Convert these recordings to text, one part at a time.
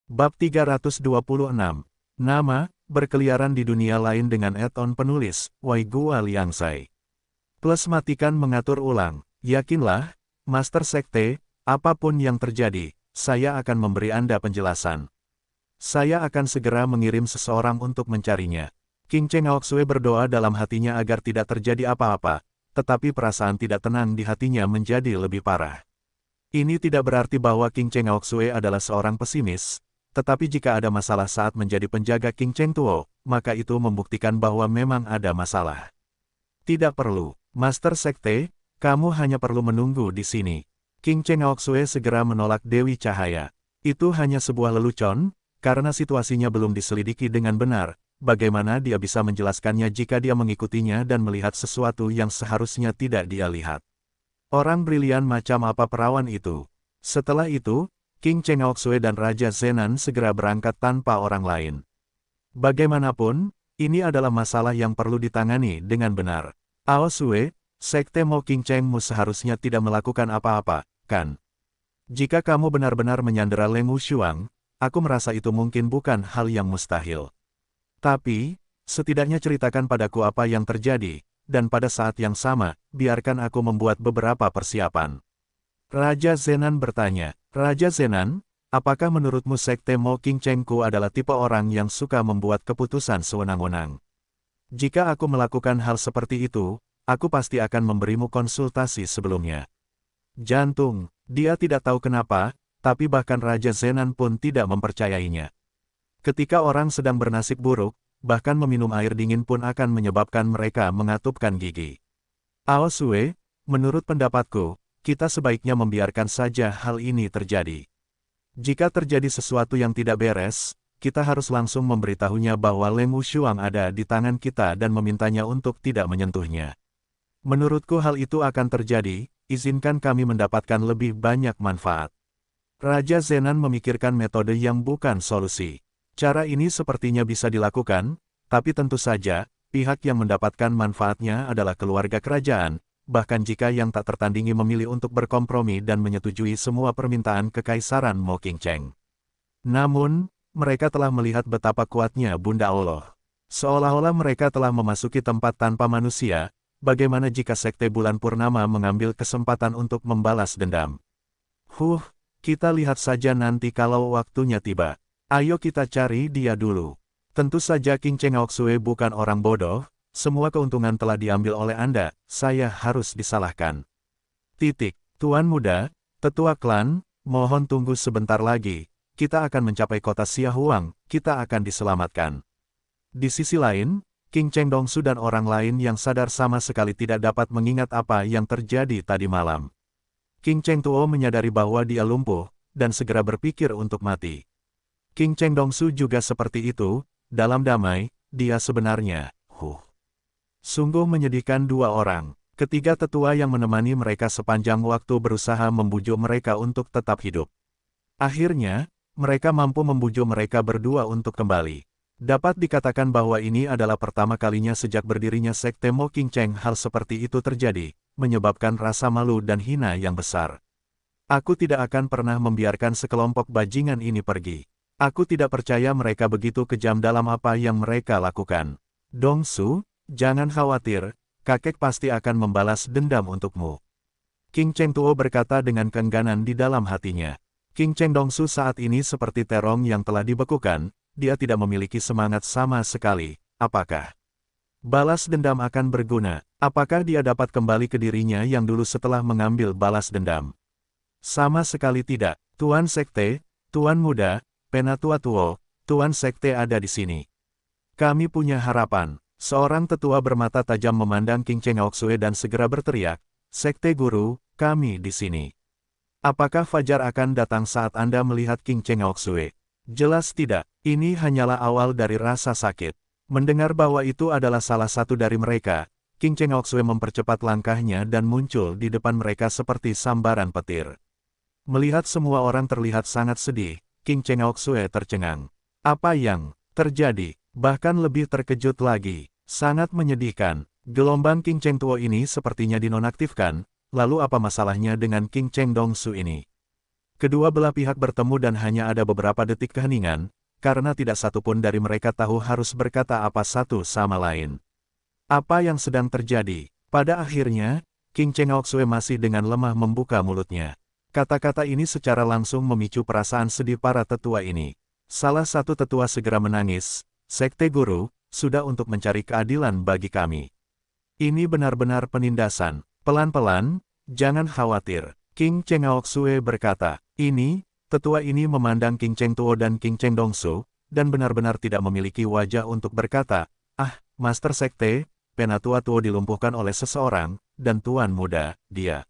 Bab 326. Nama, berkeliaran di dunia lain dengan add-on penulis, Wai Gua Liangsai. Plus matikan mengatur ulang, yakinlah, Master Sekte, apapun yang terjadi, saya akan memberi Anda penjelasan. Saya akan segera mengirim seseorang untuk mencarinya. King Cheng Aoxue berdoa dalam hatinya agar tidak terjadi apa-apa, tetapi perasaan tidak tenang di hatinya menjadi lebih parah. Ini tidak berarti bahwa King Cheng Aoxue adalah seorang pesimis, tetapi jika ada masalah saat menjadi penjaga King Cheng Tuo, maka itu membuktikan bahwa memang ada masalah. Tidak perlu, Master Sekte, kamu hanya perlu menunggu di sini. King Cheng Aoxue segera menolak Dewi Cahaya. Itu hanya sebuah lelucon, karena situasinya belum diselidiki dengan benar. Bagaimana dia bisa menjelaskannya jika dia mengikutinya dan melihat sesuatu yang seharusnya tidak dia lihat? Orang brilian macam apa perawan itu? Setelah itu, King Cheng Aoxue dan Raja Zenan segera berangkat tanpa orang lain. Bagaimanapun, ini adalah masalah yang perlu ditangani dengan benar. Aoxue, Sekte Mo King Chengmu seharusnya tidak melakukan apa-apa, kan? Jika kamu benar-benar menyandera Leng Wushuang, aku merasa itu mungkin bukan hal yang mustahil. Tapi, setidaknya ceritakan padaku apa yang terjadi, dan pada saat yang sama, biarkan aku membuat beberapa persiapan. Raja Zenan bertanya, Raja Zenan, apakah menurutmu Sekte Mo King Chengku adalah tipe orang yang suka membuat keputusan sewenang-wenang? Jika aku melakukan hal seperti itu, aku pasti akan memberimu konsultasi sebelumnya. Jantung, dia tidak tahu kenapa, tapi bahkan Raja Zenan pun tidak mempercayainya. Ketika orang sedang bernasib buruk, bahkan meminum air dingin pun akan menyebabkan mereka mengatupkan gigi. Aoxue, menurut pendapatku, kita sebaiknya membiarkan saja hal ini terjadi. Jika terjadi sesuatu yang tidak beres, kita harus langsung memberitahunya bahwa Leng Wushuang ada di tangan kita dan memintanya untuk tidak menyentuhnya. Menurutku hal itu akan terjadi, izinkan kami mendapatkan lebih banyak manfaat. Raja Zenan memikirkan metode yang bukan solusi. Cara ini sepertinya bisa dilakukan, tapi tentu saja, pihak yang mendapatkan manfaatnya adalah keluarga kerajaan, bahkan jika yang tak tertandingi memilih untuk berkompromi dan menyetujui semua permintaan kekaisaran Mo King Cheng. Namun, mereka telah melihat betapa kuatnya Bunda Allah. Seolah-olah mereka telah memasuki tempat tanpa manusia, bagaimana jika Sekte Bulan Purnama mengambil kesempatan untuk membalas dendam? Kita lihat saja nanti kalau waktunya tiba. Ayo kita cari dia dulu. Tentu saja King Cheng Aoxue bukan orang bodoh. Semua keuntungan telah diambil oleh Anda, saya harus disalahkan. Tuan muda, tetua klan, mohon tunggu sebentar lagi, kita akan mencapai kota Xiaohuang, kita akan diselamatkan. Di sisi lain, King Cheng Dongsu dan orang lain yang sadar sama sekali tidak dapat mengingat apa yang terjadi tadi malam. King Cheng Tuo menyadari bahwa dia lumpuh, dan segera berpikir untuk mati. King Cheng Dongsu juga seperti itu, dalam damai, dia sebenarnya, Sungguh menyedihkan dua orang. Ketiga tetua yang menemani mereka sepanjang waktu berusaha membujuk mereka untuk tetap hidup. Akhirnya, mereka mampu membujuk mereka berdua untuk kembali. Dapat dikatakan bahwa ini adalah pertama kalinya sejak berdirinya Sekte Mo King Cheng hal seperti itu terjadi, menyebabkan rasa malu dan hina yang besar. Aku tidak akan pernah membiarkan sekelompok bajingan ini pergi. Aku tidak percaya mereka begitu kejam dalam apa yang mereka lakukan. Dongsu, jangan khawatir, kakek pasti akan membalas dendam untukmu. King Cheng Tuo berkata dengan keengganan di dalam hatinya. King Cheng Dongsu saat ini seperti terong yang telah dibekukan, dia tidak memiliki semangat sama sekali. Apakah balas dendam akan berguna? Apakah dia dapat kembali ke dirinya yang dulu setelah mengambil balas dendam? Sama sekali tidak. Tuan Sekte, Tuan Muda, Penatua Tuo, Tuan Sekte ada di sini. Kami punya harapan. Seorang tetua bermata tajam memandang King Cheng Aoxue dan segera berteriak, Sekte Guru, kami di sini. Apakah Fajar akan datang saat Anda melihat King Cheng Aoxue? Jelas tidak, ini hanyalah awal dari rasa sakit. Mendengar bahwa itu adalah salah satu dari mereka, King Cheng Aoxue mempercepat langkahnya dan muncul di depan mereka seperti sambaran petir. Melihat semua orang terlihat sangat sedih, King Cheng Aoxue tercengang. Apa yang terjadi? Bahkan lebih terkejut lagi. Sangat menyedihkan. Gelombang King Cheng Tuo ini sepertinya dinonaktifkan. Lalu apa masalahnya dengan King Cheng Dongsu ini? Kedua belah pihak bertemu dan hanya ada beberapa detik keheningan, karena tidak satupun dari mereka tahu harus berkata apa satu sama lain. Apa yang sedang terjadi? Pada akhirnya, King Cheng Aoxue masih dengan lemah membuka mulutnya. Kata-kata ini secara langsung memicu perasaan sedih para tetua ini. Salah satu tetua segera menangis, "Sekte Guru, sudah untuk mencari keadilan bagi kami. Ini benar-benar penindasan." Pelan-pelan, "Jangan khawatir," King Cheng Aoxue berkata. Tetua ini memandang King Cheng Tuo dan King Cheng Dongsu, dan benar-benar tidak memiliki wajah untuk berkata, "Ah, Master Sekte, Penatua Tuo dilumpuhkan oleh seseorang, dan Tuan Muda, dia.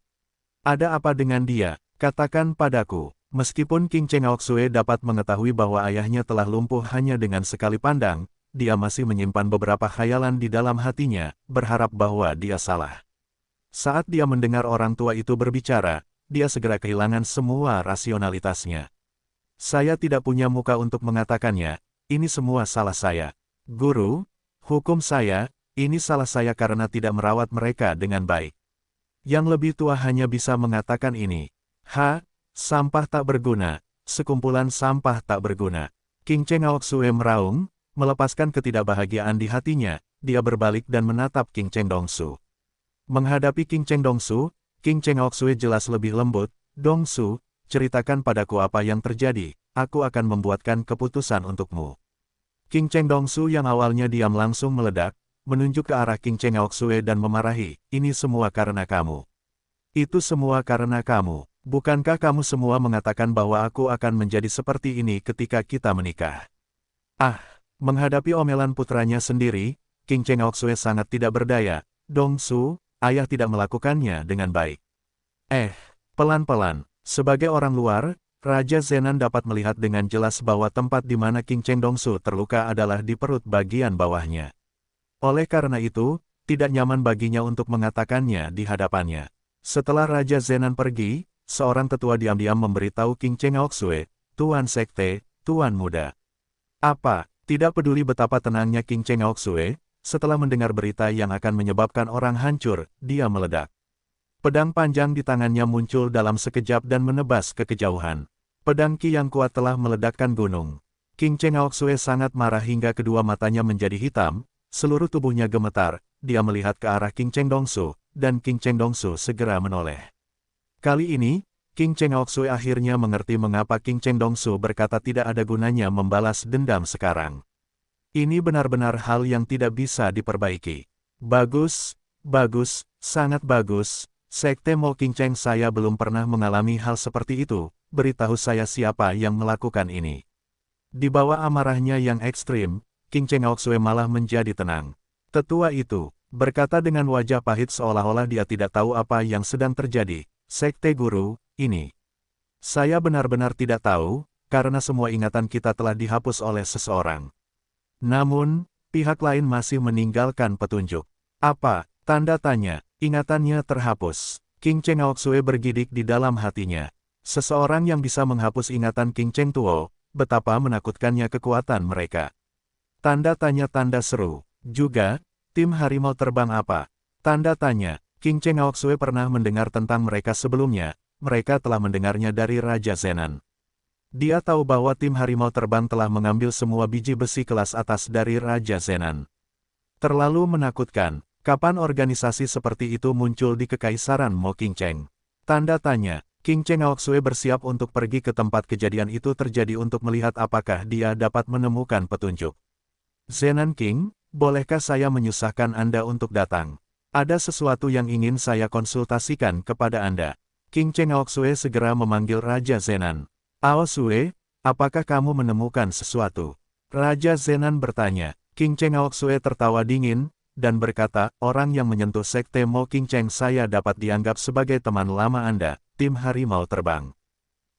Ada apa dengan dia? Katakan padaku." Meskipun King Cheng Aoxue dapat mengetahui bahwa ayahnya telah lumpuh hanya dengan sekali pandang, dia masih menyimpan beberapa khayalan di dalam hatinya, berharap bahwa dia salah. Saat dia mendengar orang tua itu berbicara, dia segera kehilangan semua rasionalitasnya. "Saya tidak punya muka untuk mengatakannya, ini semua salah saya. Guru, hukum saya, ini salah saya karena tidak merawat mereka dengan baik." Yang lebih tua hanya bisa mengatakan ini. Sampah tak berguna, sekumpulan sampah tak berguna. King Cheng Aoxue meraung, melepaskan ketidakbahagiaan di hatinya, dia berbalik dan menatap King Cheng Dongsu. Menghadapi King Cheng Dongsu, King Cheng Aoxue jelas lebih lembut, "Dongsu, ceritakan padaku apa yang terjadi, aku akan membuatkan keputusan untukmu." King Cheng Dongsu yang awalnya diam langsung meledak, menunjuk ke arah King Cheng Aoxue dan memarahi, "Ini semua karena kamu. Itu semua karena kamu. Bukankah kamu semua mengatakan bahwa aku akan menjadi seperti ini ketika kita menikah?" Menghadapi omelan putranya sendiri, King Cheng Aoxue sangat tidak berdaya. "Dongsu, ayah tidak melakukannya dengan baik." Pelan-pelan, sebagai orang luar, Raja Zenan dapat melihat dengan jelas bahwa tempat di mana King Cheng Dongsu terluka adalah di perut bagian bawahnya. Oleh karena itu, tidak nyaman baginya untuk mengatakannya di hadapannya. Setelah Raja Zenan pergi, seorang tetua diam-diam memberitahu King Cheng Aoxue, "Tuan Sekte, Tuan Muda." Tidak peduli betapa tenangnya King Cheng Aoxue, setelah mendengar berita yang akan menyebabkan orang hancur, dia meledak. Pedang panjang di tangannya muncul dalam sekejap dan menebas ke kejauhan. Pedang Qi yang kuat telah meledakkan gunung. King Cheng Aoxue sangat marah hingga kedua matanya menjadi hitam, seluruh tubuhnya gemetar, dia melihat ke arah King Cheng Dongsu, dan King Cheng Dongsu segera menoleh. Kali ini, King Cheng Aoxue akhirnya mengerti mengapa King Cheng Dongsu berkata tidak ada gunanya membalas dendam sekarang. Ini benar-benar hal yang tidak bisa diperbaiki. Bagus, sangat bagus. Sekte Mo King Cheng, saya belum pernah mengalami hal seperti itu, beritahu saya siapa yang melakukan ini. Di bawah amarahnya yang ekstrim, King Cheng Aoxue malah menjadi tenang. Tetua itu berkata dengan wajah pahit seolah-olah dia tidak tahu apa yang sedang terjadi. "Sekte Guru, ini. Saya benar-benar tidak tahu, karena semua ingatan kita telah dihapus oleh seseorang." Namun, pihak lain masih meninggalkan petunjuk. "Apa?" tanda tanya. Ingatannya terhapus. King Cheng Aoxue bergidik di dalam hatinya. Seseorang yang bisa menghapus ingatan King Cheng Tuo, betapa menakutkannya kekuatan mereka. Tanda tanya tanda seru. Juga, tim harimau terbang apa? Tanda tanya. King Cheng Aoxue pernah mendengar tentang mereka sebelumnya, mereka telah mendengarnya dari Raja Zenan. Dia tahu bahwa tim harimau terbang telah mengambil semua biji besi kelas atas dari Raja Zenan. Terlalu menakutkan, kapan organisasi seperti itu muncul di Kekaisaran Mo King Cheng? Tanda tanya. King Cheng Aoxue bersiap untuk pergi ke tempat kejadian itu terjadi untuk melihat apakah dia dapat menemukan petunjuk. "Zenan King, bolehkah saya menyusahkan Anda untuk datang? Ada sesuatu yang ingin saya konsultasikan kepada Anda." King Cheng Aoxue segera memanggil Raja Zenan. "Aoxue, apakah kamu menemukan sesuatu?" Raja Zenan bertanya. King Cheng Aoxue tertawa dingin, dan berkata, "Orang yang menyentuh Sekte Mo King Cheng saya dapat dianggap sebagai teman lama Anda, tim harimau terbang."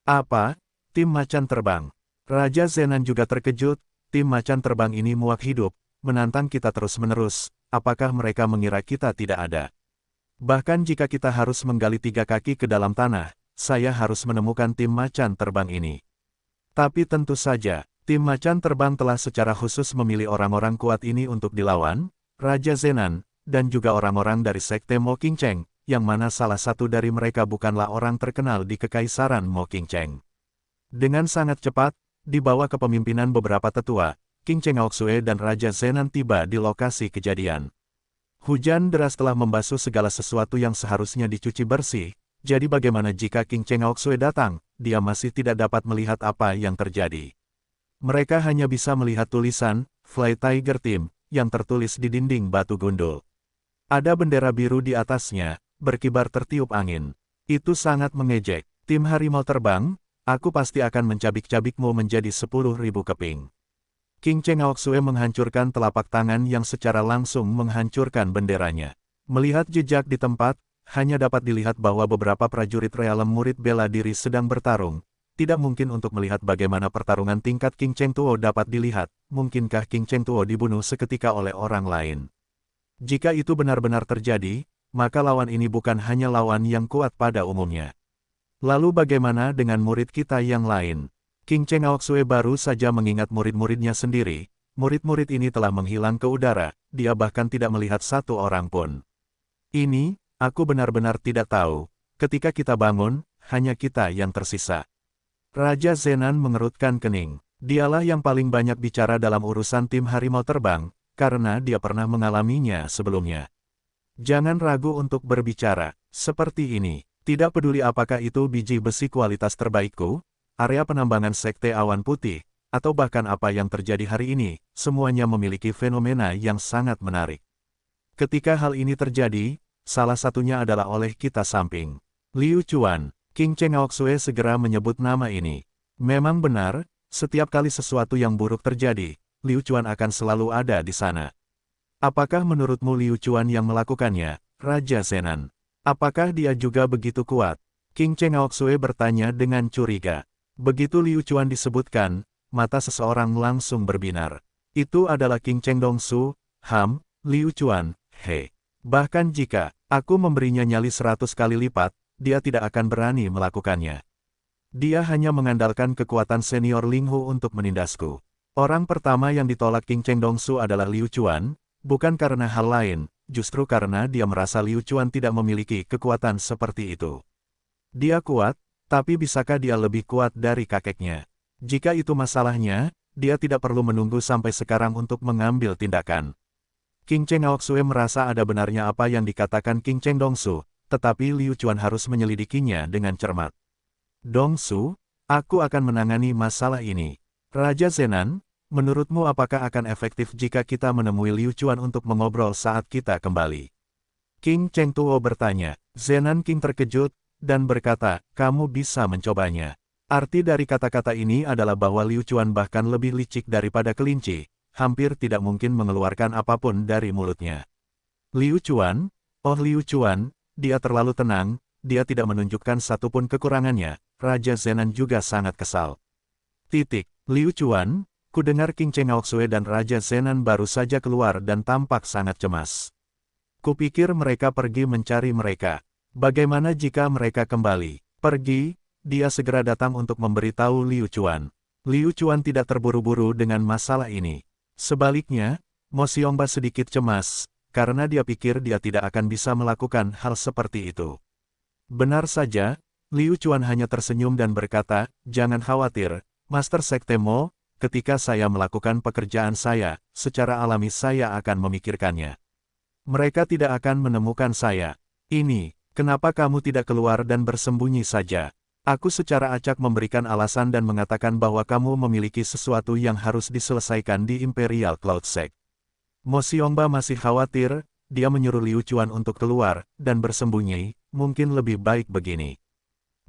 "Apa? Tim macan terbang?" Raja Zenan juga terkejut, tim macan terbang ini muak hidup, menantang kita terus-menerus, apakah mereka mengira kita tidak ada? Bahkan jika kita harus menggali 3 kaki ke dalam tanah, saya harus menemukan tim macan terbang ini. Tapi tentu saja, tim macan terbang telah secara khusus memilih orang-orang kuat ini untuk dilawan, Raja Zenan, dan juga orang-orang dari Sekte Mo King Cheng, yang mana salah satu dari mereka bukanlah orang terkenal di Kekaisaran Mo Qingcheng. Dengan sangat cepat, di bawah kepemimpinan beberapa tetua, King Cheng Aoxue dan Raja Zenan tiba di lokasi kejadian. Hujan deras telah membasuh segala sesuatu yang seharusnya dicuci bersih, jadi bagaimana jika King Cheng Aoxue datang, dia masih tidak dapat melihat apa yang terjadi. Mereka hanya bisa melihat tulisan, Fly Tiger Team, yang tertulis di dinding batu gundul. Ada bendera biru di atasnya, berkibar tertiup angin. Itu sangat mengejek. Tim harimau terbang, aku pasti akan mencabik-cabikmu menjadi 10.000 keping. King Cheng Aoxue menghancurkan telapak tangan yang secara langsung menghancurkan benderanya. Melihat jejak di tempat, hanya dapat dilihat bahwa beberapa prajurit realem murid bela diri sedang bertarung. Tidak mungkin untuk melihat bagaimana pertarungan tingkat King Cheng Tuo dapat dilihat. Mungkinkah King Cheng Tuo dibunuh seketika oleh orang lain? Jika itu benar-benar terjadi, maka lawan ini bukan hanya lawan yang kuat pada umumnya. Lalu bagaimana dengan murid kita yang lain? King Cheng Aoxue baru saja mengingat murid-muridnya sendiri. Murid-murid ini telah menghilang ke udara, dia bahkan tidak melihat satu orang pun. Ini, aku benar-benar tidak tahu. Ketika kita bangun, hanya kita yang tersisa. Raja Zenan mengerutkan kening. Dialah yang paling banyak bicara dalam urusan tim harimau terbang, karena dia pernah mengalaminya sebelumnya. Jangan ragu untuk berbicara, seperti ini. Tidak peduli apakah itu biji besi kualitas terbaikku, area penambangan Sekte Awan Putih, atau bahkan apa yang terjadi hari ini, semuanya memiliki fenomena yang sangat menarik. Ketika hal ini terjadi, salah satunya adalah oleh kita samping. Liu Chuan, King Cheng Aoxue segera menyebut nama ini. Memang benar, setiap kali sesuatu yang buruk terjadi, Liu Chuan akan selalu ada di sana. Apakah menurutmu Liu Chuan yang melakukannya, Raja Zenan? Apakah dia juga begitu kuat? King Cheng Aoxue bertanya dengan curiga. Begitu Liu Chuan disebutkan, mata seseorang langsung berbinar. Itu adalah King Cheng Dongsu, Liu Chuan, he. Bahkan jika aku memberinya nyali 100 kali lipat, dia tidak akan berani melakukannya. Dia hanya mengandalkan kekuatan senior Ling Hu untuk menindasku. Orang pertama yang ditolak King Cheng Dongsu adalah Liu Chuan, bukan karena hal lain, justru karena dia merasa Liu Chuan tidak memiliki kekuatan seperti itu. Dia kuat, tapi bisakah dia lebih kuat dari kakeknya? Jika itu masalahnya, dia tidak perlu menunggu sampai sekarang untuk mengambil tindakan. King Cheng Aoxue merasa ada benarnya apa yang dikatakan King Cheng Dongsu, tetapi Liu Chuan harus menyelidikinya dengan cermat. Dongsu, aku akan menangani masalah ini. Raja Zenan, menurutmu apakah akan efektif jika kita menemui Liu Chuan untuk mengobrol saat kita kembali? King Cheng Tuo bertanya. Zenan King terkejut, dan berkata, kamu bisa mencobanya. Arti dari kata-kata ini adalah bahwa Liu Chuan bahkan lebih licik daripada kelinci, hampir tidak mungkin mengeluarkan apapun dari mulutnya. Liu Chuan, oh Liu Chuan, dia terlalu tenang, dia tidak menunjukkan satupun kekurangannya. Raja Zenan juga sangat kesal. Liu Chuan, ku dengar King Cheng Aoxue dan Raja Zenan baru saja keluar dan tampak sangat cemas. Kupikir mereka pergi mencari mereka. Bagaimana jika mereka kembali? Pergi, dia segera datang untuk memberitahu Liu Chuan. Liu Chuan tidak terburu-buru dengan masalah ini. Sebaliknya, Mo Xiongba sedikit cemas, karena dia pikir dia tidak akan bisa melakukan hal seperti itu. Benar saja, Liu Chuan hanya tersenyum dan berkata, jangan khawatir, Master Sekte Mo, ketika saya melakukan pekerjaan saya, secara alami saya akan memikirkannya. Mereka tidak akan menemukan saya. Ini, kenapa kamu tidak keluar dan bersembunyi saja? Aku secara acak memberikan alasan dan mengatakan bahwa kamu memiliki sesuatu yang harus diselesaikan di Imperial Cloud Sect. Mo Xiongba masih khawatir, dia menyuruh Liu Chuan untuk keluar, dan bersembunyi, mungkin lebih baik begini.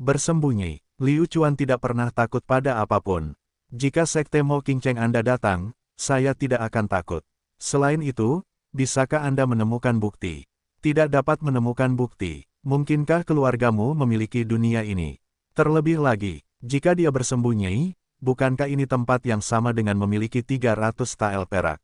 Bersembunyi, Liu Chuan tidak pernah takut pada apapun. Jika Sekte Mo Qingcheng Anda datang, saya tidak akan takut. Selain itu, bisakah Anda menemukan bukti? Tidak dapat menemukan bukti. Mungkinkah keluargamu memiliki dunia ini? Terlebih lagi, jika dia bersembunyi, bukankah ini tempat yang sama dengan memiliki 300 tael perak?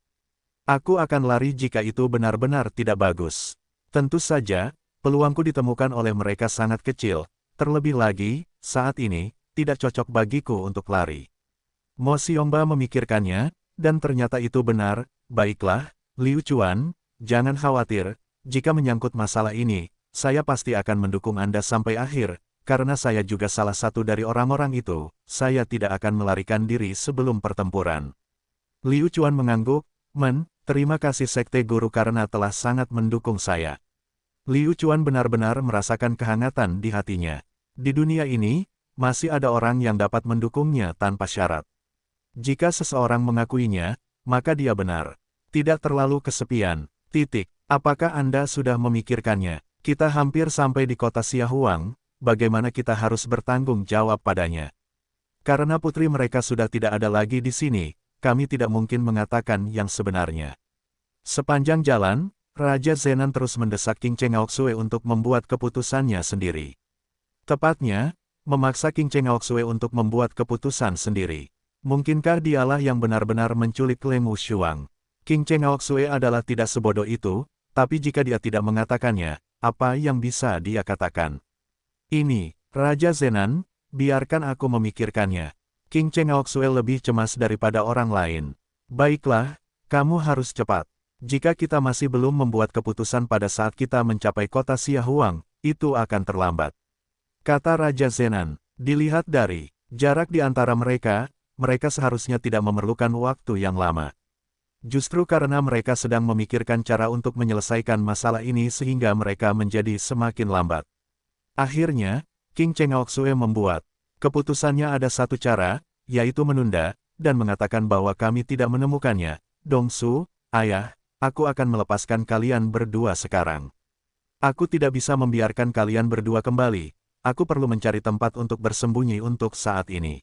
Aku akan lari jika itu benar-benar tidak bagus. Tentu saja, peluangku ditemukan oleh mereka sangat kecil. Terlebih lagi, saat ini, tidak cocok bagiku untuk lari. Mo Xiongba memikirkannya, dan ternyata itu benar. Baiklah, Liu Chuan, jangan khawatir, jika menyangkut masalah ini, saya pasti akan mendukung Anda sampai akhir, karena saya juga salah satu dari orang-orang itu, saya tidak akan melarikan diri sebelum pertempuran. Liu Chuan mengangguk, terima kasih Sekte Guru karena telah sangat mendukung saya. Liu Chuan benar-benar merasakan kehangatan di hatinya. Di dunia ini, masih ada orang yang dapat mendukungnya tanpa syarat. Jika seseorang mengakuinya, maka dia benar. Tidak terlalu kesepian. Apakah Anda sudah memikirkannya? Kita hampir sampai di kota Xiaohuang, bagaimana kita harus bertanggung jawab padanya? Karena putri mereka sudah tidak ada lagi di sini, kami tidak mungkin mengatakan yang sebenarnya. Sepanjang jalan, Raja Zenan terus mendesak King Cheng Aoxue untuk membuat keputusannya sendiri. Tepatnya, memaksa King Cheng Aoxue untuk membuat keputusan sendiri. Mungkinkah dialah yang benar-benar menculik Leng Wushuang? King Cheng Aoxue adalah tidak sebodoh itu, tapi jika dia tidak mengatakannya, apa yang bisa dia katakan? Ini, Raja Zenan, biarkan aku memikirkannya. King Cheng Aoxue lebih cemas daripada orang lain. Baiklah, kamu harus cepat. Jika kita masih belum membuat keputusan pada saat kita mencapai kota Xiaohuang, itu akan terlambat. Kata Raja Zenan, dilihat dari jarak di antara mereka seharusnya tidak memerlukan waktu yang lama. Justru karena mereka sedang memikirkan cara untuk menyelesaikan masalah ini sehingga mereka menjadi semakin lambat. Akhirnya, King Cheng Aoxue membuat keputusannya ada satu cara, yaitu menunda, dan mengatakan bahwa kami tidak menemukannya. Dongsu, ayah, aku akan melepaskan kalian berdua sekarang. Aku tidak bisa membiarkan kalian berdua kembali. Aku perlu mencari tempat untuk bersembunyi untuk saat ini.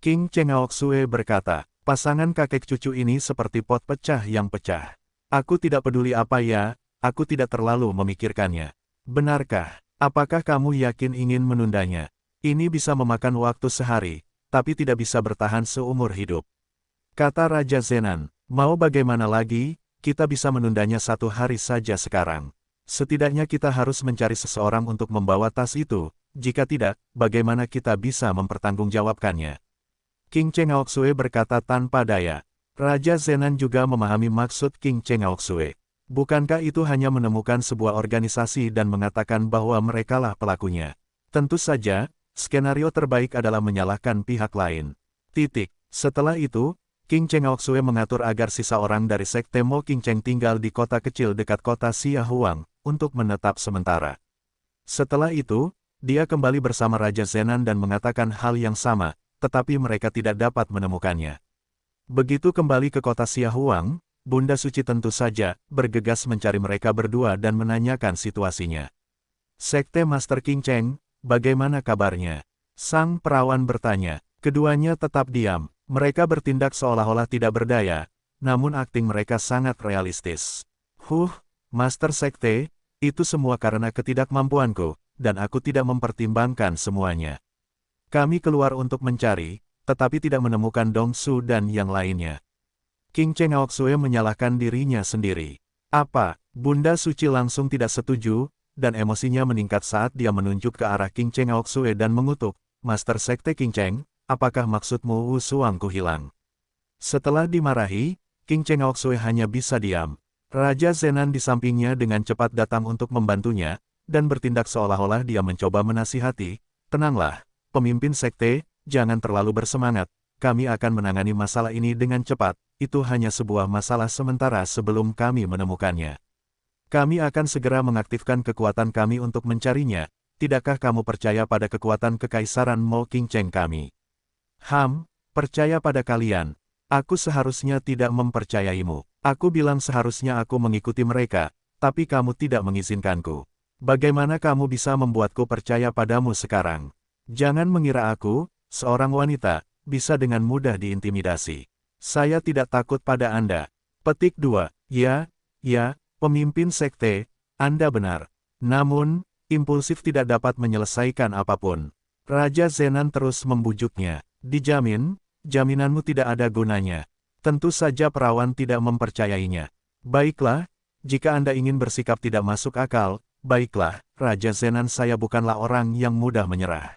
King Cheng Aoxue berkata, pasangan kakek cucu ini seperti pot pecah yang pecah. Aku tidak peduli apa ya, aku tidak terlalu memikirkannya. Benarkah? Apakah kamu yakin ingin menundanya? Ini bisa memakan waktu sehari, tapi tidak bisa bertahan seumur hidup. Kata Raja Zenan, mau bagaimana lagi, kita bisa menundanya 1 hari saja sekarang. Setidaknya kita harus mencari seseorang untuk membawa tas itu. Jika tidak, bagaimana kita bisa mempertanggungjawabkannya? King Cheng Aoxue berkata tanpa daya. Raja Zenan juga memahami maksud King Cheng Aoxue. Bukankah itu hanya menemukan sebuah organisasi dan mengatakan bahwa merekalah pelakunya? Tentu saja, skenario terbaik adalah menyalahkan pihak lain. Setelah itu, King Cheng Aoxue mengatur agar sisa orang dari Sekte Mo King Cheng tinggal di kota kecil dekat kota Xiaohuang, untuk menetap sementara. Setelah itu, dia kembali bersama Raja Zenan dan mengatakan hal yang sama, tetapi mereka tidak dapat menemukannya. Begitu kembali ke kota Xiaohuang, Bunda Suci tentu saja bergegas mencari mereka berdua dan menanyakan situasinya. Sekte Master King Cheng, bagaimana kabarnya? Sang perawan bertanya. Keduanya tetap diam. Mereka bertindak seolah-olah tidak berdaya, namun akting mereka sangat realistis. Master Sekte, itu semua karena ketidakmampuanku, dan aku tidak mempertimbangkan semuanya. Kami keluar untuk mencari, tetapi tidak menemukan Dongsu dan yang lainnya. King Cheng Aoxue menyalahkan dirinya sendiri. Apa? Bunda Suci langsung tidak setuju, dan emosinya meningkat saat dia menunjuk ke arah King Cheng Aoxue dan mengutuk, Master Sekte King Cheng, apakah maksudmu Wusuangku hilang? Setelah dimarahi, King Cheng Aoxue hanya bisa diam. Raja Zenan di sampingnya dengan cepat datang untuk membantunya, dan bertindak seolah-olah dia mencoba menasihati, tenanglah, pemimpin sekte, jangan terlalu bersemangat, kami akan menangani masalah ini dengan cepat, itu hanya sebuah masalah sementara sebelum kami menemukannya. Kami akan segera mengaktifkan kekuatan kami untuk mencarinya, tidakkah kamu percaya pada kekuatan kekaisaran Mo King Cheng kami? Percaya pada kalian. Aku seharusnya tidak mempercayaimu. Aku bilang seharusnya aku mengikuti mereka, tapi kamu tidak mengizinkanku. Bagaimana kamu bisa membuatku percaya padamu sekarang? Jangan mengira aku, seorang wanita, bisa dengan mudah diintimidasi. Saya tidak takut pada Anda. Petik 2. Ya, pemimpin sekte, Anda benar. Namun, impulsif tidak dapat menyelesaikan apapun. Raja Zenan terus membujuknya. Dijamin, jaminanmu tidak ada gunanya. Tentu saja perawan tidak mempercayainya. Baiklah, jika Anda ingin bersikap tidak masuk akal, baiklah, Raja Zenan saya bukanlah orang yang mudah menyerah.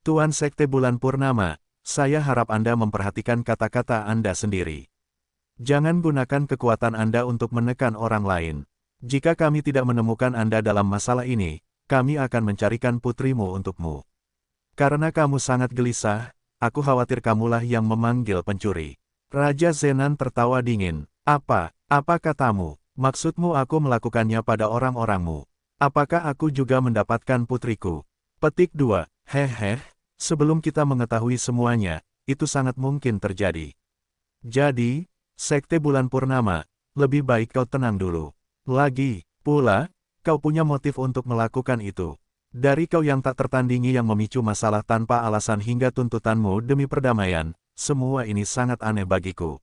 Tuan Sekte Bulan Purnama, saya harap Anda memperhatikan kata-kata Anda sendiri. Jangan gunakan kekuatan Anda untuk menekan orang lain. Jika kami tidak menemukan Anda dalam masalah ini, kami akan mencarikan putrimu untukmu. Karena kamu sangat gelisah, aku khawatir kamulah yang memanggil pencuri. Raja Zenan tertawa dingin. Apa katamu? Maksudmu aku melakukannya pada orang-orangmu? Apakah aku juga mendapatkan putriku? Petik 2. Hehe, sebelum kita mengetahui semuanya, itu sangat mungkin terjadi. Jadi, Sekte Bulan Purnama, lebih baik kau tenang dulu. Lagi pula, kau punya motif untuk melakukan itu. Dari kau yang tak tertandingi yang memicu masalah tanpa alasan hingga tuntutanmu demi perdamaian, semua ini sangat aneh bagiku.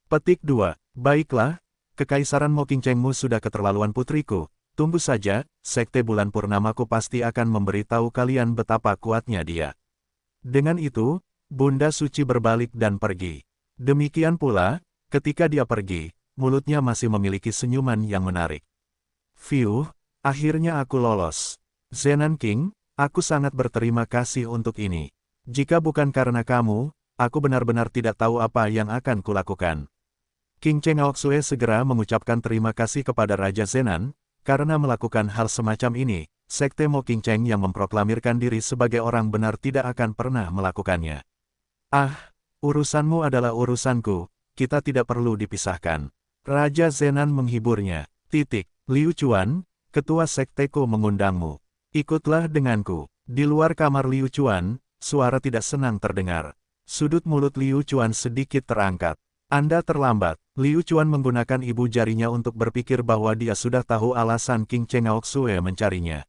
Petik 2. Baiklah, Kekaisaran Moqingchengmu sudah keterlaluan putriku. Tunggu saja, Sekte Bulan Purnamaku pasti akan memberitahu kalian betapa kuatnya dia. Dengan itu, Bunda Suci berbalik dan pergi. Demikian pula, ketika dia pergi, mulutnya masih memiliki senyuman yang menarik. Fiuh, akhirnya aku lolos. Zenan King, aku sangat berterima kasih untuk ini. Jika bukan karena kamu, aku benar-benar tidak tahu apa yang akan kulakukan. King Cheng Aoxue segera mengucapkan terima kasih kepada Raja Zenan, karena melakukan hal semacam ini, Sekte Moqingcheng yang memproklamirkan diri sebagai orang benar tidak akan pernah melakukannya. Ah, urusanmu adalah urusanku, kita tidak perlu dipisahkan. Raja Zenan menghiburnya. Liu Chuan, ketua sekteku mengundangmu. Ikutlah denganku. Di luar kamar Liu Chuan, suara tidak senang terdengar. Sudut mulut Liu Chuan sedikit terangkat. Anda terlambat. Liu Chuan menggunakan ibu jarinya untuk berpikir bahwa dia sudah tahu alasan King Cheng Aoxue mencarinya.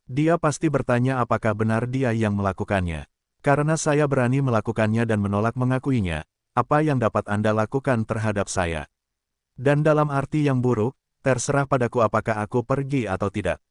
Dia pasti bertanya apakah benar dia yang melakukannya. Karena saya berani melakukannya dan menolak mengakuinya, apa yang dapat Anda lakukan terhadap saya? Dan dalam arti yang buruk, terserah padaku apakah aku pergi atau tidak.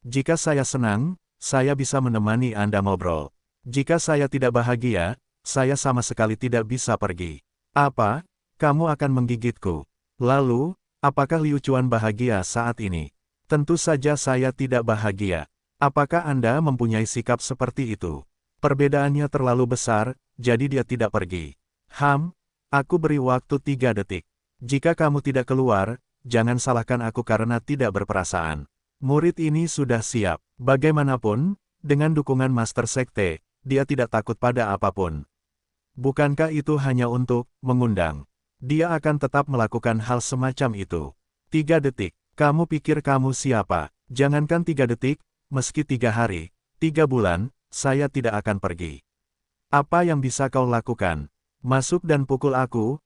Jika saya senang, saya bisa menemani Anda ngobrol. Jika saya tidak bahagia, saya sama sekali tidak bisa pergi. Apa? Kamu akan menggigitku. Lalu, apakah Liu Chuan bahagia saat ini? Tentu saja saya tidak bahagia. Apakah Anda mempunyai sikap seperti itu? Perbedaannya terlalu besar, jadi dia tidak pergi. Aku beri waktu 3 detik. Jika kamu tidak keluar, jangan salahkan aku karena tidak berperasaan. Murid ini sudah siap. Bagaimanapun, dengan dukungan Master Sekte, dia tidak takut pada apapun. Bukankah itu hanya untuk mengundang? Dia akan tetap melakukan hal semacam itu. 3 detik. Kamu pikir kamu siapa? Jangankan 3 detik, meski 3 hari, 3 bulan, saya tidak akan pergi. Apa yang bisa kau lakukan? Masuk dan pukul aku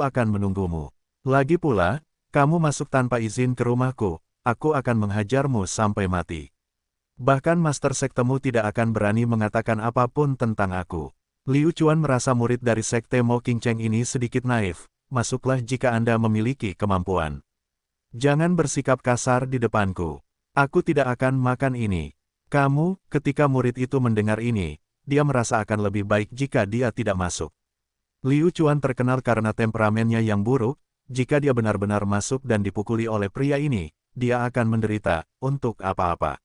akan menunggumu. Lagi pula, kamu masuk tanpa izin ke rumahku, aku akan menghajarmu sampai mati. Bahkan Master Sektemu tidak akan berani mengatakan apapun tentang aku. Liu Chuan merasa murid dari Sekte Moqingcheng ini sedikit naif. Masuklah jika Anda memiliki kemampuan. Jangan bersikap kasar di depanku. Aku tidak akan makan ini. Ketika murid itu mendengar ini, dia merasa akan lebih baik jika dia tidak masuk. Liu Chuan terkenal karena temperamennya yang buruk. Jika dia benar-benar masuk dan dipukuli oleh pria ini, dia akan menderita, untuk apa-apa.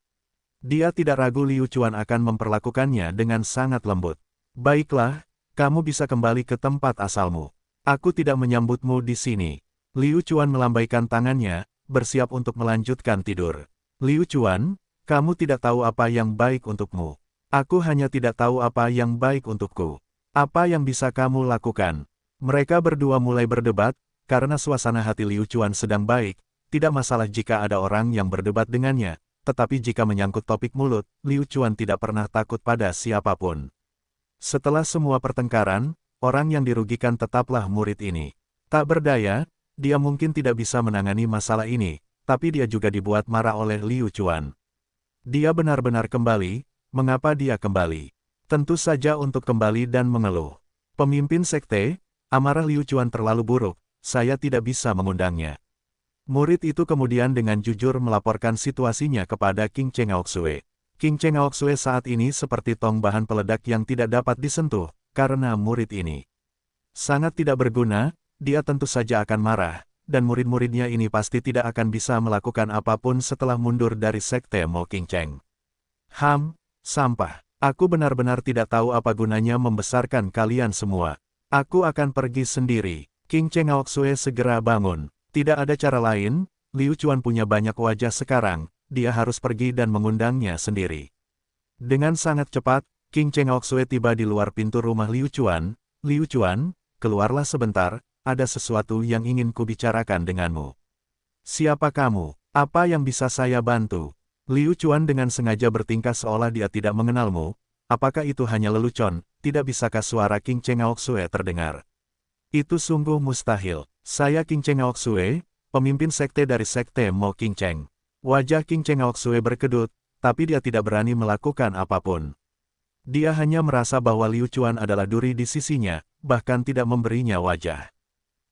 Dia tidak ragu Liu Chuan akan memperlakukannya dengan sangat lembut. Baiklah, kamu bisa kembali ke tempat asalmu. Aku tidak menyambutmu di sini. Liu Chuan melambaikan tangannya, bersiap untuk melanjutkan tidur. Liu Chuan, kamu tidak tahu apa yang baik untukmu. Aku hanya tidak tahu apa yang baik untukku. Apa yang bisa kamu lakukan? Mereka berdua mulai berdebat, karena suasana hati Liu Chuan sedang baik, tidak masalah jika ada orang yang berdebat dengannya, tetapi jika menyangkut topik mulut, Liu Chuan tidak pernah takut pada siapapun. Setelah semua pertengkaran, orang yang dirugikan tetaplah murid ini. Tak berdaya, dia mungkin tidak bisa menangani masalah ini, tapi dia juga dibuat marah oleh Liu Chuan. Dia benar-benar kembali. Mengapa dia kembali? Tentu saja untuk kembali dan mengeluh. Pemimpin sekte, amarah Liu Chuan terlalu buruk, saya tidak bisa mengundangnya. Murid itu kemudian dengan jujur melaporkan situasinya kepada King Cheng Aoxue. King Cheng Aoxue saat ini seperti tong bahan peledak yang tidak dapat disentuh, karena murid ini sangat tidak berguna, dia tentu saja akan marah, dan murid-muridnya ini pasti tidak akan bisa melakukan apapun setelah mundur dari Sekte Moqingcheng. Sampah. Aku benar-benar tidak tahu apa gunanya membesarkan kalian semua. Aku akan pergi sendiri. King Cheng Aoxue segera bangun. Tidak ada cara lain, Liu Chuan punya banyak wajah sekarang, dia harus pergi dan mengundangnya sendiri. Dengan sangat cepat, King Cheng Oksue tiba di luar pintu rumah Liu Chuan. Liu Chuan, keluarlah sebentar, ada sesuatu yang ingin kubicarakan denganmu. Siapa kamu? Apa yang bisa saya bantu? Liu Chuan dengan sengaja bertingkah seolah dia tidak mengenalmu. Apakah itu hanya lelucon? Tidak bisakah suara King Cheng Oksue terdengar? Itu sungguh mustahil. Saya King Cheng Oksue, pemimpin sekte dari sekte Mo King Cheng. Wajah King Cheng Oksue berkedut, tapi dia tidak berani melakukan apapun. Dia hanya merasa bahwa Liu Chuan adalah duri di sisinya, bahkan tidak memberinya wajah.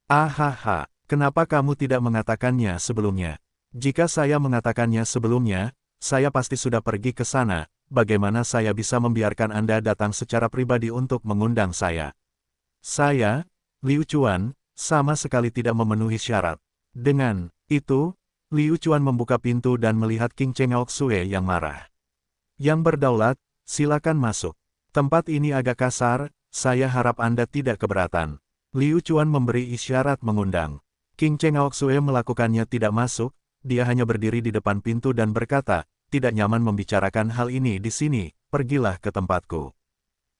Ahaha, kenapa kamu tidak mengatakannya sebelumnya? Jika saya mengatakannya sebelumnya, saya pasti sudah pergi ke sana. Bagaimana saya bisa membiarkan Anda datang secara pribadi untuk mengundang saya? Saya, Liu Chuan, sama sekali tidak memenuhi syarat. Dengan itu, Liu Chuan membuka pintu dan melihat King Cheng Oksue yang marah. Yang berdaulat, silakan masuk. Tempat ini agak kasar, saya harap Anda tidak keberatan. Liu Chuan memberi isyarat mengundang. King Cheng Oksue melakukannya tidak masuk, dia hanya berdiri di depan pintu dan berkata, tidak nyaman membicarakan hal ini di sini, pergilah ke tempatku.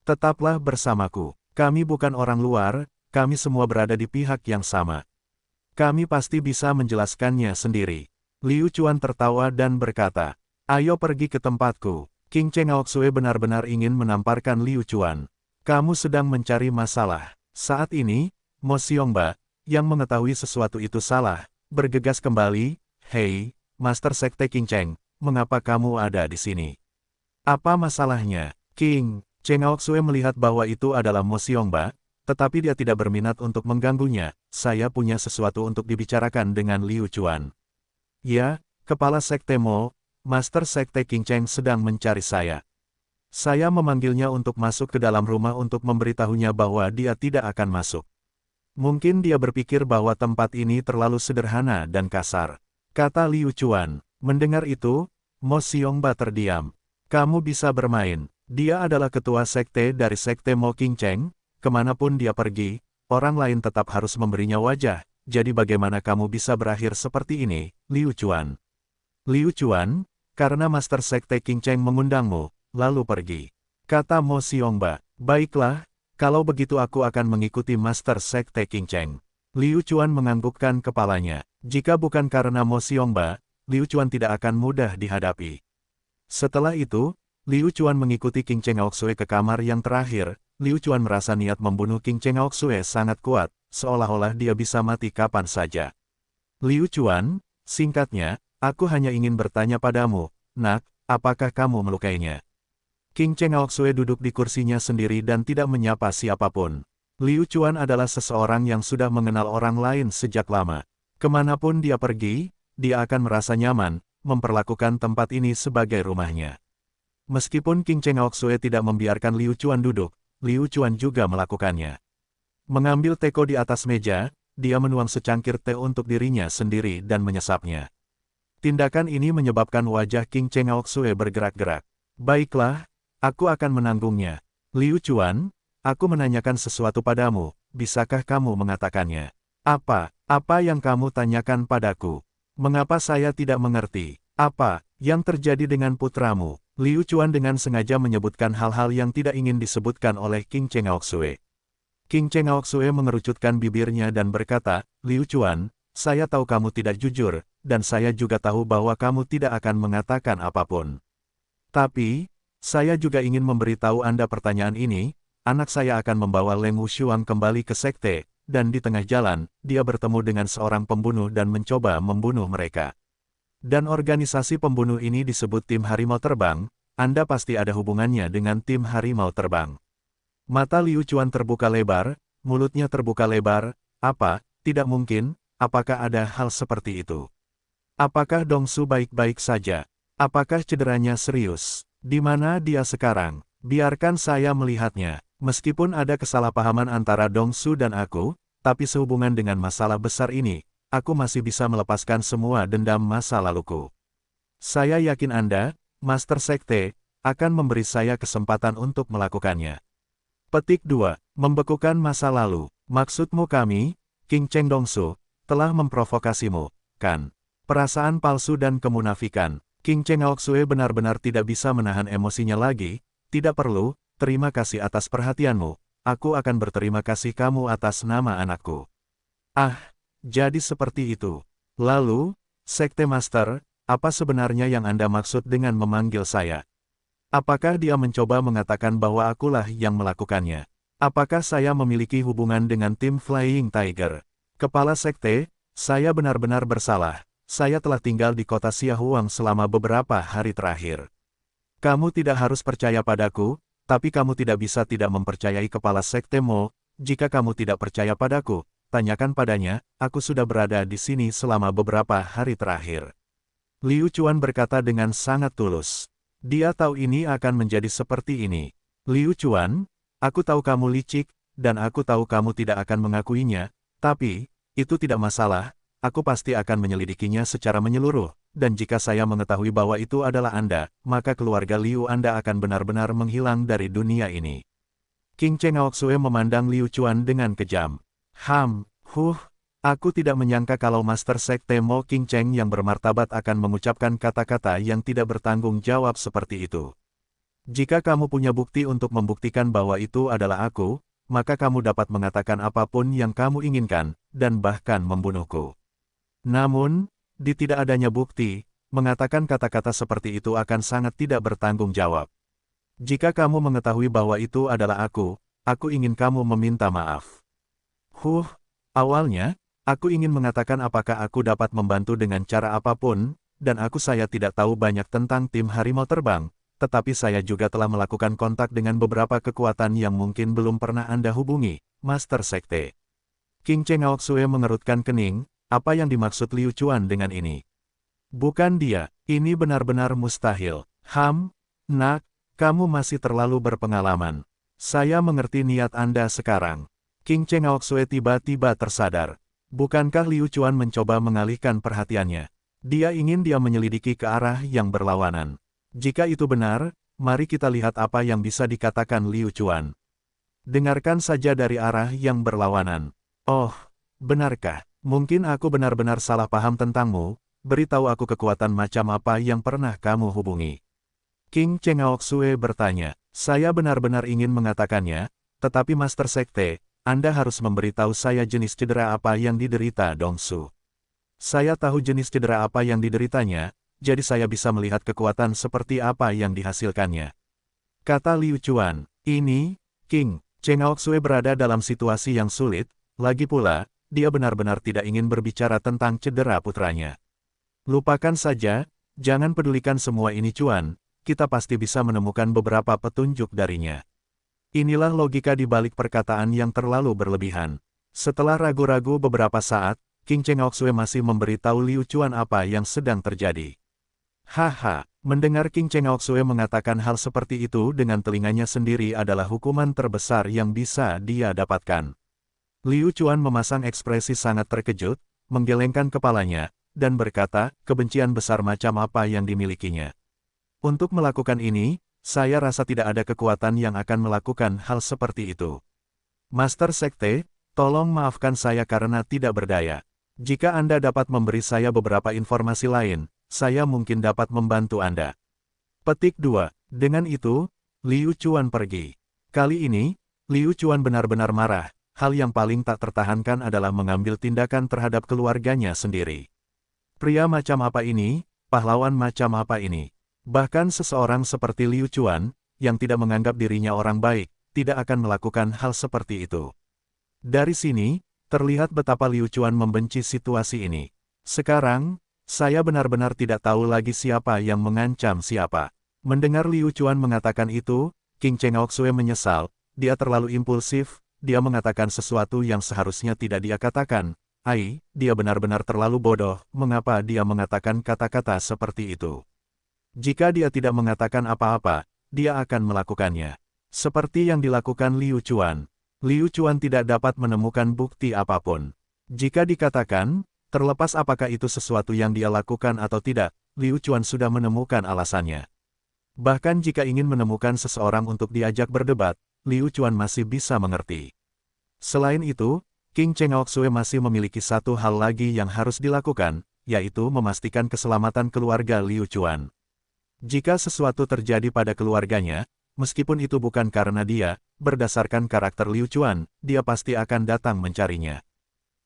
Tetaplah bersamaku, kami bukan orang luar, kami semua berada di pihak yang sama. Kami pasti bisa menjelaskannya sendiri. Liu Chuan tertawa dan berkata, ayo pergi ke tempatku. King Cheng Oksue benar-benar ingin menamparkan Liu Chuan. Kamu sedang mencari masalah. Saat ini, Mo Xiongba, yang mengetahui sesuatu itu salah, bergegas kembali, hei, Master Sekte King Cheng, mengapa kamu ada di sini? Apa masalahnya? King Cheng Oksue melihat bahwa itu adalah Mo Xiongba, tetapi dia tidak berminat untuk mengganggunya. Saya punya sesuatu untuk dibicarakan dengan Liu Chuan. Ya, Kepala Sekte Mo, Master Sekte King Cheng sedang mencari saya. Saya memanggilnya untuk masuk ke dalam rumah untuk memberitahunya bahwa dia tidak akan masuk. Mungkin dia berpikir bahwa tempat ini terlalu sederhana dan kasar, kata Liu Chuan. Mendengar itu, Mo Xiongba terdiam. Kamu bisa bermain. Dia adalah ketua sekte dari sekte Mo King Cheng. Kemanapun dia pergi, orang lain tetap harus memberinya wajah. Jadi bagaimana kamu bisa berakhir seperti ini, Liu Chuan? Liu Chuan, karena Master Sekte King Cheng mengundangmu, lalu pergi. Kata Mo Xiongba, baiklah, kalau begitu aku akan mengikuti Master Sekte King Cheng. Liu Chuan menganggukkan kepalanya. Jika bukan karena Mo Xiongba, Liu Chuan tidak akan mudah dihadapi. Setelah itu, Liu Chuan mengikuti King Cheng Oksue ke kamar yang terakhir. Liu Chuan merasa niat membunuh King Cheng Oksue sangat kuat, seolah-olah dia bisa mati kapan saja. Liu Chuan, singkatnya, aku hanya ingin bertanya padamu, nak, apakah kamu melukainya? King Cheng Oksue duduk di kursinya sendiri dan tidak menyapa siapapun. Liu Chuan adalah seseorang yang sudah mengenal orang lain sejak lama. Kemanapun dia pergi, dia akan merasa nyaman, memperlakukan tempat ini sebagai rumahnya. Meskipun King Cheng Oksue tidak membiarkan Liu Chuan duduk, Liu Chuan juga melakukannya. Mengambil teko di atas meja, dia menuang secangkir teh untuk dirinya sendiri dan menyesapnya. Tindakan ini menyebabkan wajah King Cheng Oksue bergerak-gerak. Baiklah, aku akan menanggungnya. Liu Chuan, aku menanyakan sesuatu padamu, bisakah kamu mengatakannya? Apa yang kamu tanyakan padaku? Mengapa saya tidak mengerti? Apa yang terjadi dengan putramu? Liu Chuan dengan sengaja menyebutkan hal-hal yang tidak ingin disebutkan oleh King Cheng Oksue. King Cheng Oksue mengerucutkan bibirnya dan berkata, Liu Chuan, saya tahu kamu tidak jujur, dan saya juga tahu bahwa kamu tidak akan mengatakan apapun. Tapi, saya juga ingin memberitahu Anda pertanyaan ini, anak saya akan membawa Leng Wushuang kembali ke sekte, dan di tengah jalan, dia bertemu dengan seorang pembunuh dan mencoba membunuh mereka. Dan organisasi pembunuh ini disebut tim harimau terbang, Anda pasti ada hubungannya dengan tim harimau terbang. Mata Liu Chuan terbuka lebar, mulutnya terbuka lebar, apa, tidak mungkin, apakah ada hal seperti itu? Apakah Dongsu baik-baik saja? Apakah cederanya serius? Di mana dia sekarang? Biarkan saya melihatnya. Meskipun ada kesalahpahaman antara Dongsu dan aku, tapi sehubungan dengan masalah besar ini, aku masih bisa melepaskan semua dendam masa laluku. Saya yakin Anda, Master Sekte, akan memberi saya kesempatan untuk melakukannya. Petik 2. Membekukan masa lalu. Maksudmu kami, King Cheng Dongsu, telah memprovokasimu, kan? Perasaan palsu dan kemunafikan. King Cheng Aoxue benar-benar tidak bisa menahan emosinya lagi. Tidak perlu, terima kasih atas perhatianmu. Aku akan berterima kasih kamu atas nama anakku. Ah, jadi seperti itu. Lalu, Sekte Master, apa sebenarnya yang Anda maksud dengan memanggil saya? Apakah dia mencoba mengatakan bahwa akulah yang melakukannya? Apakah saya memiliki hubungan dengan tim Flying Tiger? Kepala Sekte, saya benar-benar bersalah. Saya telah tinggal di kota Xiaohuang selama beberapa hari terakhir. Kamu tidak harus percaya padaku, tapi kamu tidak bisa tidak mempercayai kepala Sekte Mo. Jika kamu tidak percaya padaku, tanyakan padanya, aku sudah berada di sini selama beberapa hari terakhir. Liu Chuan berkata dengan sangat tulus. Dia tahu ini akan menjadi seperti ini. Liu Chuan, aku tahu kamu licik, dan aku tahu kamu tidak akan mengakuinya, tapi, itu tidak masalah. Aku pasti akan menyelidikinya secara menyeluruh, dan jika saya mengetahui bahwa itu adalah Anda, maka keluarga Liu Anda akan benar-benar menghilang dari dunia ini. King Cheng Aoxue memandang Liu Chuan dengan kejam. Aku tidak menyangka kalau Master Sekte Mo King Cheng yang bermartabat akan mengucapkan kata-kata yang tidak bertanggung jawab seperti itu. Jika kamu punya bukti untuk membuktikan bahwa itu adalah aku, maka kamu dapat mengatakan apapun yang kamu inginkan, dan bahkan membunuhku. Namun, di tidak adanya bukti, mengatakan kata-kata seperti itu akan sangat tidak bertanggung jawab. Jika kamu mengetahui bahwa itu adalah aku ingin kamu meminta maaf. Awalnya, aku ingin mengatakan apakah aku dapat membantu dengan cara apapun, dan saya tidak tahu banyak tentang tim harimau terbang, tetapi saya juga telah melakukan kontak dengan beberapa kekuatan yang mungkin belum pernah Anda hubungi, Master Sekte. King Cheng Aoxue mengerutkan kening. Apa yang dimaksud Liu Chuan dengan ini? Bukan dia, ini benar-benar mustahil. Nak, kamu masih terlalu berpengalaman. Saya mengerti niat Anda sekarang. King Cheng Aoxue tiba-tiba tersadar. Bukankah Liu Chuan mencoba mengalihkan perhatiannya? Dia ingin menyelidiki ke arah yang berlawanan. Jika itu benar, mari kita lihat apa yang bisa dikatakan Liu Chuan. Dengarkan saja dari arah yang berlawanan. Oh, benarkah? Mungkin aku benar-benar salah paham tentangmu, beritahu aku kekuatan macam apa yang pernah kamu hubungi. King Cheng Aoxue bertanya, saya benar-benar ingin mengatakannya, tetapi Master Sekte, Anda harus memberitahu saya jenis cedera apa yang diderita Dongsu. Saya tahu jenis cedera apa yang dideritanya, jadi saya bisa melihat kekuatan seperti apa yang dihasilkannya. Kata Liu Chuan, ini, King Cheng Aoxue berada dalam situasi yang sulit, lagi pula, dia benar-benar tidak ingin berbicara tentang cedera putranya. Lupakan saja, jangan pedulikan semua ini Chuan, kita pasti bisa menemukan beberapa petunjuk darinya. Inilah logika di balik perkataan yang terlalu berlebihan. Setelah ragu-ragu beberapa saat, King Cheng Aoxue masih memberitahu Liu Chuan apa yang sedang terjadi. Mendengar King Cheng Aoxue mengatakan hal seperti itu dengan telinganya sendiri adalah hukuman terbesar yang bisa dia dapatkan. Liu Chuan memasang ekspresi sangat terkejut, menggelengkan kepalanya, dan berkata, kebencian besar macam apa yang dimilikinya. Untuk melakukan ini, saya rasa tidak ada kekuatan yang akan melakukan hal seperti itu. Master Sekte, tolong maafkan saya karena tidak berdaya. Jika Anda dapat memberi saya beberapa informasi lain, saya mungkin dapat membantu Anda. Petik 2. Dengan itu, Liu Chuan pergi. Kali ini, Liu Chuan benar-benar marah. Hal yang paling tak tertahankan adalah mengambil tindakan terhadap keluarganya sendiri. Pria macam apa ini? Pahlawan macam apa ini? Bahkan seseorang seperti Liu Chuan, yang tidak menganggap dirinya orang baik, tidak akan melakukan hal seperti itu. Dari sini, terlihat betapa Liu Chuan membenci situasi ini. Sekarang, saya benar-benar tidak tahu lagi siapa yang mengancam siapa. Mendengar Liu Chuan mengatakan itu, King Cheng Aoxue menyesal, dia terlalu impulsif. Dia mengatakan sesuatu yang seharusnya tidak dia katakan. Dia benar-benar terlalu bodoh, mengapa dia mengatakan kata-kata seperti itu. Jika dia tidak mengatakan apa-apa, dia akan melakukannya. Seperti yang dilakukan Liu Chuan. Liu Chuan tidak dapat menemukan bukti apapun. Jika dikatakan, terlepas apakah itu sesuatu yang dia lakukan atau tidak, Liu Chuan sudah menemukan alasannya. Bahkan jika ingin menemukan seseorang untuk diajak berdebat, Liu Chuan masih bisa mengerti. Selain itu, King Cheng Aoxue masih memiliki satu hal lagi yang harus dilakukan, yaitu memastikan keselamatan keluarga Liu Chuan. Jika sesuatu terjadi pada keluarganya, meskipun itu bukan karena dia, berdasarkan karakter Liu Chuan, dia pasti akan datang mencarinya.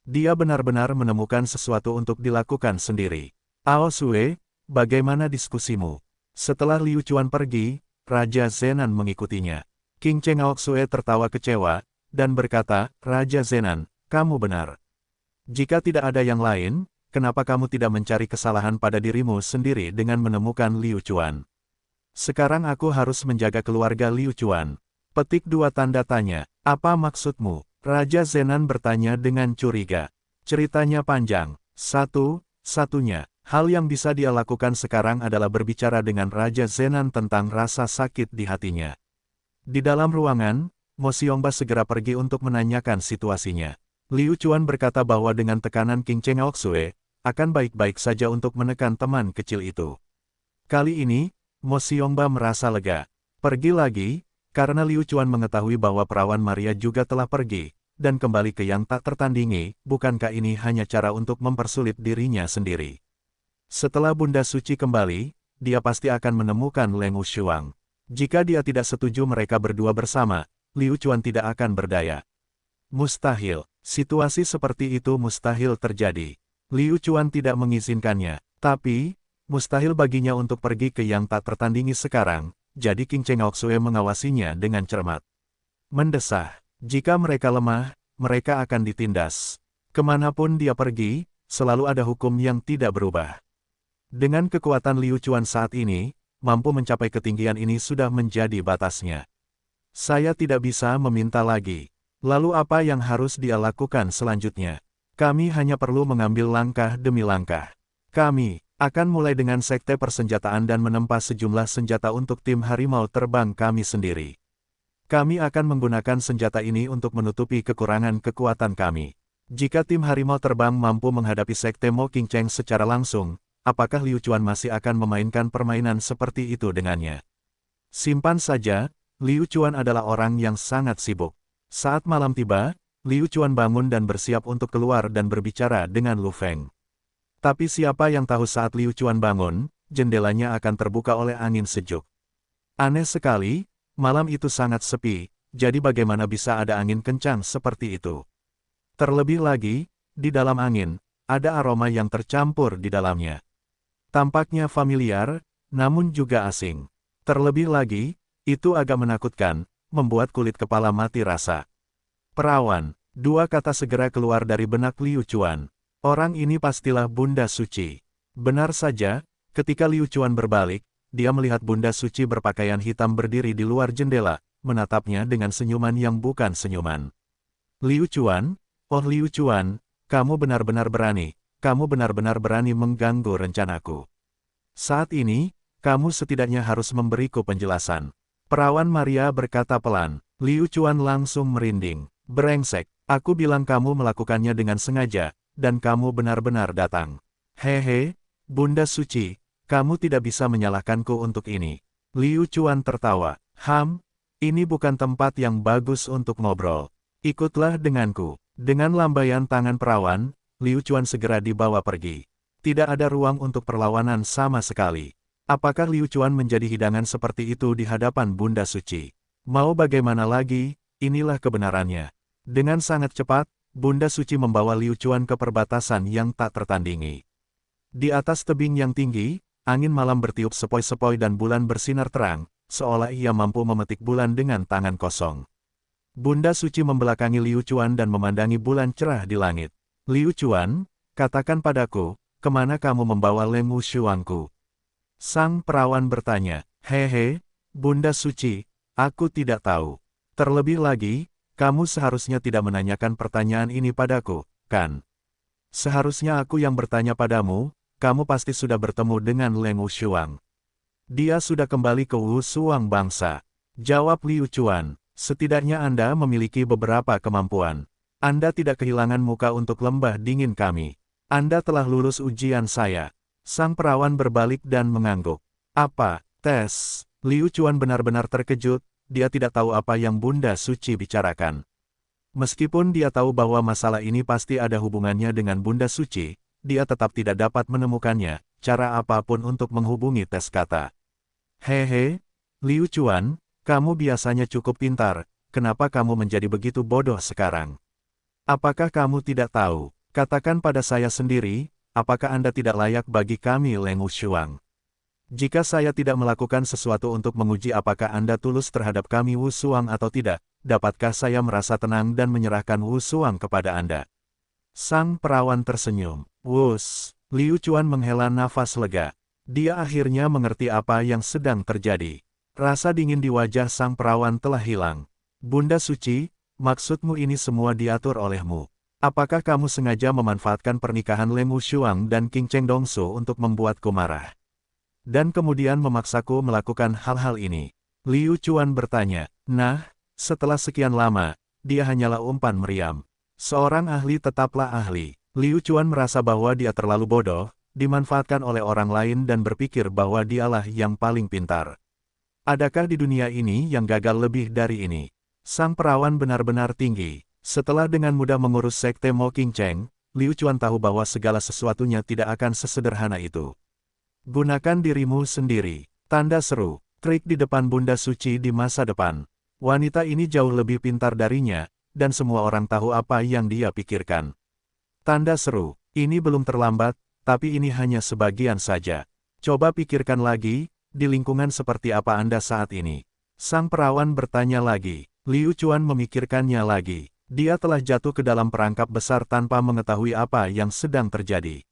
Dia benar-benar menemukan sesuatu untuk dilakukan sendiri. Ao Sue, bagaimana diskusimu? Setelah Liu Chuan pergi, Raja Zenan mengikutinya. King Cheng Ao Sue tertawa kecewa, dan berkata, Raja Zenan, kamu benar. Jika tidak ada yang lain, kenapa kamu tidak mencari kesalahan pada dirimu sendiri dengan menemukan Liu Chuan? Sekarang aku harus menjaga keluarga Liu Chuan. Petik 2 tanda tanya. Apa maksudmu? Raja Zenan bertanya dengan curiga. Ceritanya panjang. Satu-satunya hal yang bisa dia lakukan sekarang adalah berbicara dengan Raja Zenan tentang rasa sakit di hatinya. Di dalam ruangan, Mo Xiongba segera pergi untuk menanyakan situasinya. Liu Chuan berkata bahwa dengan tekanan King Cheng Ao Sue, akan baik-baik saja untuk menekan teman kecil itu. Kali ini, Mo Xiongba merasa lega. Pergi lagi, karena Liu Chuan mengetahui bahwa perawan Maria juga telah pergi, dan kembali ke yang tak tertandingi, bukankah ini hanya cara untuk mempersulit dirinya sendiri? Setelah Bunda Suci kembali, dia pasti akan menemukan Leng Wushuang. Jika dia tidak setuju mereka berdua bersama, Liu Chuan tidak akan berdaya. Mustahil. Situasi seperti itu mustahil terjadi. Liu Chuan tidak mengizinkannya, tapi, mustahil baginya untuk pergi ke yang tak tertandingi sekarang, jadi King Cheng Ao Sue mengawasinya dengan cermat. Mendesah, jika mereka lemah, mereka akan ditindas. Kemanapun dia pergi, selalu ada hukum yang tidak berubah. Dengan kekuatan Liu Chuan saat ini, mampu mencapai ketinggian ini sudah menjadi batasnya. Saya tidak bisa meminta lagi. Lalu apa yang harus dia lakukan selanjutnya? Kami hanya perlu mengambil langkah demi langkah. Kami akan mulai dengan sekte persenjataan dan menempa sejumlah senjata untuk tim harimau terbang kami sendiri. Kami akan menggunakan senjata ini untuk menutupi kekurangan kekuatan kami. Jika tim harimau terbang mampu menghadapi sekte Mo King Cheng secara langsung, apakah Liu Chuan masih akan memainkan permainan seperti itu dengannya? Simpan saja, Liu Chuan adalah orang yang sangat sibuk. Saat malam tiba, Liu Chuan bangun dan bersiap untuk keluar dan berbicara dengan Lu Feng. Tapi siapa yang tahu saat Liu Chuan bangun, jendelanya akan terbuka oleh angin sejuk. Aneh sekali, malam itu sangat sepi, jadi bagaimana bisa ada angin kencang seperti itu? Terlebih lagi, di dalam angin, ada aroma yang tercampur di dalamnya. Tampaknya familiar, namun juga asing. Terlebih lagi, itu agak menakutkan, membuat kulit kepala mati rasa. Perawan, 2 kata segera keluar dari benak Liu Chuan. Orang ini pastilah Bunda Suci. Benar saja, ketika Liu Chuan berbalik, dia melihat Bunda Suci berpakaian hitam berdiri di luar jendela, menatapnya dengan senyuman yang bukan senyuman. Liu Chuan, oh Liu Chuan, kamu benar-benar berani mengganggu rencanaku. Saat ini, kamu setidaknya harus memberiku penjelasan. Perawan Maria berkata pelan. Liu Chuan langsung merinding. Brengsek, aku bilang kamu melakukannya dengan sengaja, dan kamu benar-benar datang. Hehe, Bunda Suci, kamu tidak bisa menyalahkanku untuk ini. Liu Chuan tertawa. Ini bukan tempat yang bagus untuk ngobrol. Ikutlah denganku. Dengan lambaian tangan perawan, Liu Chuan segera dibawa pergi. Tidak ada ruang untuk perlawanan sama sekali. Apakah Liu Chuan menjadi hidangan seperti itu di hadapan Bunda Suci? Mau bagaimana lagi, inilah kebenarannya. Dengan sangat cepat, Bunda Suci membawa Liu Chuan ke perbatasan yang tak tertandingi. Di atas tebing yang tinggi, angin malam bertiup sepoi-sepoi dan bulan bersinar terang, seolah ia mampu memetik bulan dengan tangan kosong. Bunda Suci membelakangi Liu Chuan dan memandangi bulan cerah di langit. Liu Chuan, katakan padaku, kemana kamu membawa Leng Wushuangku? Sang perawan bertanya. Hehe, Bunda Suci, aku tidak tahu. Terlebih lagi, kamu seharusnya tidak menanyakan pertanyaan ini padaku, kan? Seharusnya aku yang bertanya padamu, kamu pasti sudah bertemu dengan Leng Wushuang. Dia sudah kembali ke Wushuang bangsa. Jawab Liu Chuan, setidaknya Anda memiliki beberapa kemampuan. Anda tidak kehilangan muka untuk lembah dingin kami. Anda telah lulus ujian saya. Sang perawan berbalik dan mengangguk. Apa, tes? Liu Chuan benar-benar terkejut, dia tidak tahu apa yang Bunda Suci bicarakan. Meskipun dia tahu bahwa masalah ini pasti ada hubungannya dengan Bunda Suci, dia tetap tidak dapat menemukannya, cara apapun untuk menghubungi tes kata. Hehe, Liu Chuan, kamu biasanya cukup pintar, kenapa kamu menjadi begitu bodoh sekarang? Apakah kamu tidak tahu? Katakan pada saya sendiri, apakah Anda tidak layak bagi kami Leng Wushuang? Jika saya tidak melakukan sesuatu untuk menguji apakah Anda tulus terhadap kami Wu Suang atau tidak, dapatkah saya merasa tenang dan menyerahkan Wu Suang kepada Anda? Sang perawan tersenyum. Wus, Liu Chuan menghela nafas lega. Dia akhirnya mengerti apa yang sedang terjadi. Rasa dingin di wajah sang perawan telah hilang. Bunda Suci, maksudmu ini semua diatur olehmu. Apakah kamu sengaja memanfaatkan pernikahan Leng Wushuang dan King Cheng Dongsu untuk membuatku marah? Dan kemudian memaksaku melakukan hal-hal ini. Liu Chuan bertanya, nah, setelah sekian lama, dia hanyalah umpan meriam. Seorang ahli tetaplah ahli. Liu Chuan merasa bahwa dia terlalu bodoh, dimanfaatkan oleh orang lain dan berpikir bahwa dialah yang paling pintar. Adakah di dunia ini yang gagal lebih dari ini? Sang perawan benar-benar tinggi. Setelah dengan mudah mengurus sekte Mo King Cheng, Liu Chuan tahu bahwa segala sesuatunya tidak akan sesederhana itu. Gunakan dirimu sendiri. Tanda seru. Trik di depan Bunda Suci di masa depan. Wanita ini jauh lebih pintar darinya, dan semua orang tahu apa yang dia pikirkan. Tanda seru. Ini belum terlambat, tapi ini hanya sebagian saja. Coba pikirkan lagi, di lingkungan seperti apa Anda saat ini? Sang perawan bertanya lagi. Liu Chuan memikirkannya lagi. Dia telah jatuh ke dalam perangkap besar tanpa mengetahui apa yang sedang terjadi.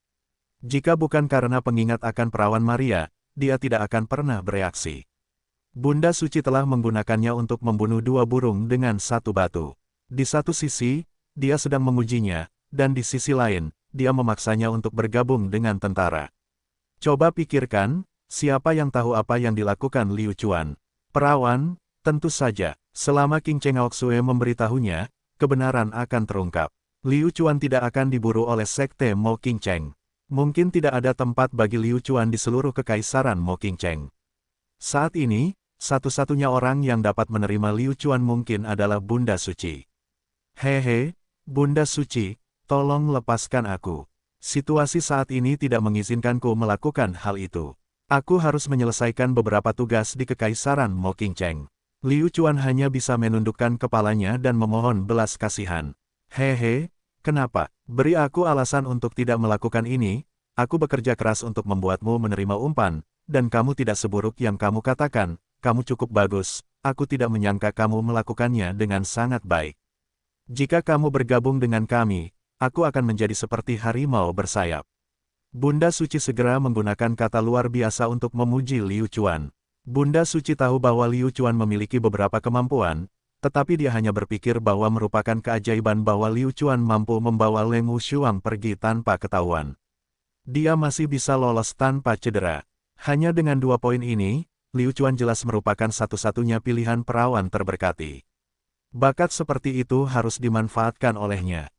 Jika bukan karena pengingat akan perawan Maria, dia tidak akan pernah bereaksi. Bunda Suci telah menggunakannya untuk membunuh dua burung dengan satu batu. Di satu sisi, dia sedang mengujinya, dan di sisi lain, dia memaksanya untuk bergabung dengan tentara. Coba pikirkan, siapa yang tahu apa yang dilakukan Liu Chuan? Perawan, tentu saja, selama King Cheng Aoxue memberitahunya, kebenaran akan terungkap. Liu Chuan tidak akan diburu oleh sekte Mo King Cheng. Mungkin tidak ada tempat bagi Liu Chuan di seluruh kekaisaran Mo King Cheng. Saat ini, satu-satunya orang yang dapat menerima Liu Chuan mungkin adalah Bunda Suci. Hehe, Bunda Suci, tolong lepaskan aku. Situasi saat ini tidak mengizinkanku melakukan hal itu. Aku harus menyelesaikan beberapa tugas di kekaisaran Mo King Cheng. Liu Chuan hanya bisa menundukkan kepalanya dan memohon belas kasihan. Hehe, kenapa? Beri aku alasan untuk tidak melakukan ini, aku bekerja keras untuk membuatmu menerima umpan, dan kamu tidak seburuk yang kamu katakan, kamu cukup bagus, aku tidak menyangka kamu melakukannya dengan sangat baik. Jika kamu bergabung dengan kami, aku akan menjadi seperti harimau bersayap. Bunda Suci segera menggunakan kata luar biasa untuk memuji Liu Chuan. Bunda Suci tahu bahwa Liu Chuan memiliki beberapa kemampuan, tetapi dia hanya berpikir bahwa merupakan keajaiban bahwa Liu Chuan mampu membawa Leng Wushuang pergi tanpa ketahuan. Dia masih bisa lolos tanpa cedera. Hanya dengan 2 poin ini, Liu Chuan jelas merupakan satu-satunya pilihan perawan terberkati. Bakat seperti itu harus dimanfaatkan olehnya.